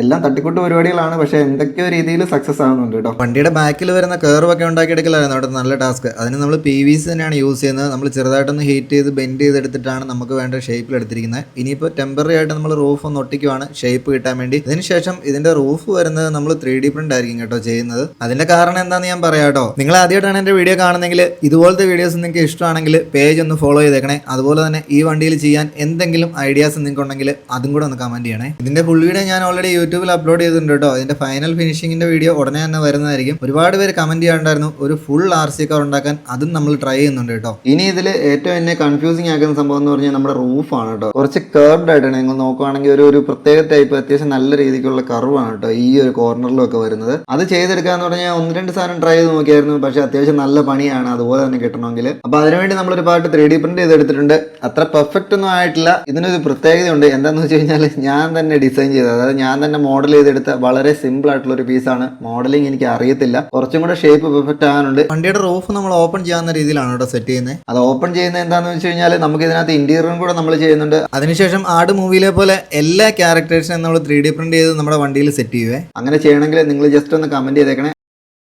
എല്ലാം തട്ടിക്കൂട്ട് പരിപാടികളാണ്, പക്ഷേ എന്തൊക്കെയോ രീതിയിൽ സക്സസ് ആവുന്നുണ്ട് കേട്ടോ. വണ്ടിയുടെ ബാക്കിൽ വരുന്ന കർവൊക്കെ ഉണ്ടാക്കിയെടുക്കലായിരുന്നു അവിടെ നല്ല ടാസ്ക്. അതിന് നമ്മൾ PVC തന്നെയാണ് യൂസ് ചെയ്യുന്നത്. നമ്മൾ ചെറുതായിട്ടൊന്ന് ഹീറ്റ് ചെയ്ത് ബെൻഡ് ചെയ്തെടുത്തിട്ടാണ് നമുക്ക് വേണ്ട ഷേപ്പിൽ എടുത്തിരിക്കുന്നത്. ഇനിയിപ്പോൾ ടെമ്പററി ആയിട്ട് നമ്മൾ റൂഫ് ഒന്ന് ഒട്ടിക്കുവാണ് ഷേപ്പ് കിട്ടാൻ വേണ്ടി. ഇതിനുശേഷം ഇതിന്റെ റൂഫ് വരുന്നത് നമ്മൾ 3D പ്രിന്റ് ആയിരിക്കും കേട്ടോ ചെയ്യുന്നത്. അതിന്റെ കാരണം എന്താണെന്ന് ഞാൻ പറയാം കേട്ടോ. നിങ്ങൾ ആദ്യമായിട്ടാണ് എൻ്റെ വീഡിയോ കാണുന്നെങ്കിൽ ഇതുപോലത്തെ വീഡിയോസ് നിങ്ങൾക്ക് ഇഷ്ടമാണെങ്കിൽ പേജ് ഒന്ന് ഫോളോ ചെയ്തേക്കണേ. അതുപോലെ തന്നെ ഈ വണ്ടിയിൽ ചെയ്യാൻ എന്തെങ്കിലും ഐഡിയാസ് നിങ്ങൾക്ക് ഉണ്ടെങ്കിൽ അതും കൂടെ ഒന്ന് കമന്റ് ചെയ്യണേ. ഇതിന്റെ ഫുൾ വീഡിയോ ഞാൻ ഓൾറെഡി യൂട്യൂബിൽ അപ്ലോഡ് ചെയ്തിട്ടുണ്ട് കേട്ടോ. ഇതിന്റെ ഫൈനൽ ഫിനിഷിംഗിന്റെ വീഡിയോ ഉടനെ തന്നെ വരുന്നതായിരിക്കും. ഒരുപാട് പേര് കമന്റ് ചെയ്യാണ്ടായിരുന്നു ഒരു ഫുൾ RC കാർ ഉണ്ടാക്കാൻ. അതും നമ്മൾ ട്രൈ ചെയ്യുന്നുണ്ട് കേട്ടോ. ഇനി ഇതിൽ ഏറ്റവും എന്നെ കൺഫ്യൂസിങ് ആക്കുന്ന സംഭവം എന്ന് പറഞ്ഞാൽ നമ്മുടെ റൂഫാണ് കേട്ടോ. കുറച്ച് കർവ്ഡ് ആയിട്ടാണ് നിങ്ങൾ നോക്കുവാണെങ്കിൽ ഒരു പ്രത്യേക ടൈപ്പ് അത്യാവശ്യം നല്ല രീതിക്കുള്ള കർവാണ് കേട്ടോ ഈ ഒരു കോർണറിലും ഒക്കെ വരുന്നത്. അത് ചെയ്തെടുക്കാന്ന് പറഞ്ഞാൽ 1-2 സാധനം ട്രൈ ചെയ്ത് നോക്കിയായിരുന്നു, പക്ഷെ അത്യാവശ്യം നല്ല പണിയാണ് അതുപോലെ തന്നെ കിട്ടണമെങ്കിൽ. അപ്പൊ അതിനുവേണ്ടി നമ്മളൊരു പാട്ട് 3D പ്രിന്റ് ചെയ്തെടുത്തിട്ടുണ്ട്. അത്ര പെർഫെക്റ്റ് ഒന്നും ആയിട്ടില്ല. ഇതിനൊരു പ്രത്യേകതയുണ്ട്. എന്താണെന്ന് വെച്ച് കഴിഞ്ഞാൽ ഞാൻ തന്നെ ഡിസൈൻ ചെയ്തത്, അതായത് ഞാൻ തന്നെ മോഡൽ ചെയ്തെടുത്ത വളരെ സിമ്പിൾ ആയിട്ടുള്ള ഒരു പീസാണ്. മോഡലിംഗ് എനിക്ക് അറിയത്തില്ല, കുറച്ചും കൂടെ ഷേപ്പ് പെർഫെക്റ്റ് ആകാനുണ്ട്. വണ്ടിയുടെ റൂഫ് നമ്മൾ ഓപ്പൺ ചെയ്യാവുന്ന രീതിയിലാണ് കേട്ടോ സെറ്റ് ചെയ്യുന്നത്. അത് ഓപ്പൺ ചെയ്യുന്നത് എന്താണെന്ന് വെച്ച് കഴിഞ്ഞാൽ നമുക്ക് ഇതിനകത്ത് ഇന്റീരിയറും കൂടെ നമ്മൾ ചെയ്യുന്നുണ്ട്. അതിനുശേഷം ആട് മൂവിയിലെ പോലെ എല്ലാ ക്യാരക്ടേഴ്സിനും നമ്മൾ 3D പ്രിന്റ് ചെയ്ത് നമ്മുടെ വണ്ടിയിൽ സെറ്റ് ചെയ്യുവേ. അങ്ങനെ ചെയ്യണമെങ്കിൽ നിങ്ങൾ ജസ്റ്റ് ഒന്ന് കമന്റ് ചെയ്തേക്കണേ.